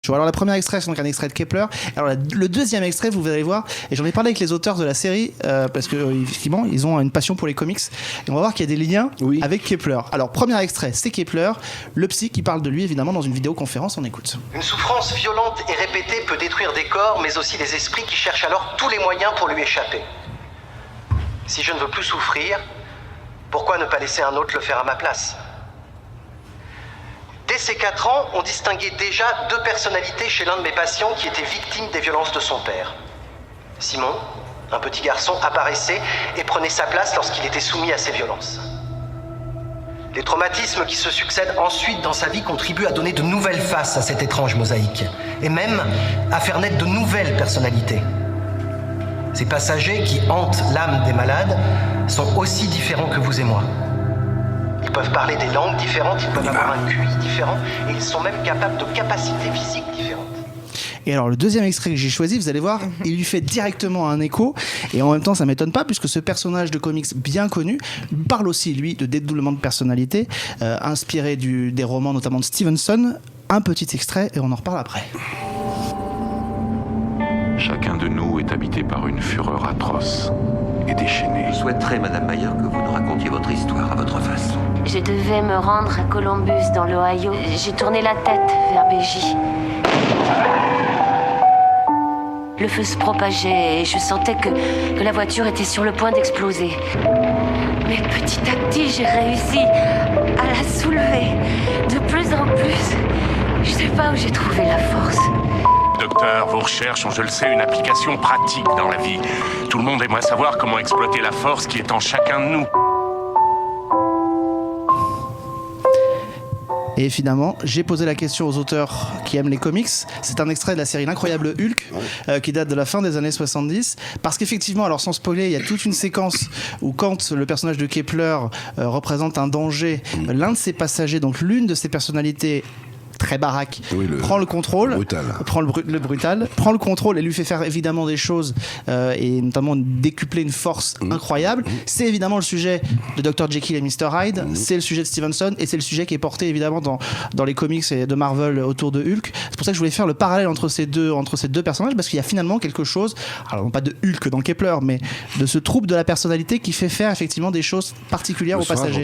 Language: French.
vois. Alors, le premier extrait, c'est donc un extrait de Kepler. Alors, le deuxième extrait, vous allez voir, et j'en ai parlé avec les auteurs de la série, parce qu'effectivement, ils ont une passion pour les comics, et on va voir qu'il y a des liens avec Kepler. Alors, premier extrait, c'est Kepler, le psy qui parle de lui, évidemment, dans une vidéoconférence. On écoute. Une souffrance violente et répétée peut détruire des corps, mais aussi des esprits qui cherchent alors tous les moyens pour lui échapper. Si je ne veux plus souffrir, pourquoi ne pas laisser un autre le faire à ma place ? Dès ses 4 ans, on distinguait déjà 2 personnalités chez l'un de mes patients qui était victime des violences de son père. Simon, un petit garçon, apparaissait et prenait sa place lorsqu'il était soumis à ces violences. Les traumatismes qui se succèdent ensuite dans sa vie contribuent à donner de nouvelles faces à cette étrange mosaïque, et même à faire naître de nouvelles personnalités. Ces passagers qui hantent l'âme des malades sont aussi différents que vous et moi. Ils peuvent parler des langues différentes, ils peuvent avoir un QI différent, et ils sont même capables de capacités physiques différentes. Et alors le deuxième extrait que j'ai choisi, vous allez voir, il lui fait directement un écho, et en même temps ça m'étonne pas puisque ce personnage de comics bien connu parle aussi lui de dédoublement de personnalité, inspiré des romans notamment de Stevenson. Un petit extrait et on en reparle après. Chacun de nous est habité par une fureur atroce et déchaînée. Je souhaiterais, Madame Mayer, que vous nous racontiez votre histoire à votre façon. Je devais me rendre à Columbus, dans l'Ohio. J'ai tourné la tête vers BJ. Le feu se propageait et je sentais que la voiture était sur le point d'exploser. Mais petit à petit, j'ai réussi à la soulever de plus en plus. Je sais pas où j'ai trouvé la force. Docteur, vos recherches ont, je le sais, une application pratique dans la vie. Tout le monde aimerait savoir comment exploiter la force qui est en chacun de nous. Et finalement, j'ai posé la question aux auteurs qui aiment les comics. C'est un extrait de la série L'Incroyable Hulk, qui date de la fin des années 70. Parce qu'effectivement, alors sans spoiler, il y a toute une séquence où quand le personnage de Kepler représente un danger, l'un de ses passagers, donc l'une de ses personnalités très baraque, prend le contrôle, prend le brutal, prend le contrôle et lui fait faire évidemment des choses et notamment décupler une force incroyable. C'est évidemment le sujet de Dr. Jekyll et Mr. Hyde, c'est le sujet de Stevenson et c'est le sujet qui est porté évidemment dans les comics et de Marvel autour de Hulk. C'est pour ça que je voulais faire le parallèle entre ces deux personnages parce qu'il y a finalement quelque chose, alors non pas de Hulk dans Kepler, mais de ce trouble de la personnalité qui fait faire effectivement des choses particulières aux passagers.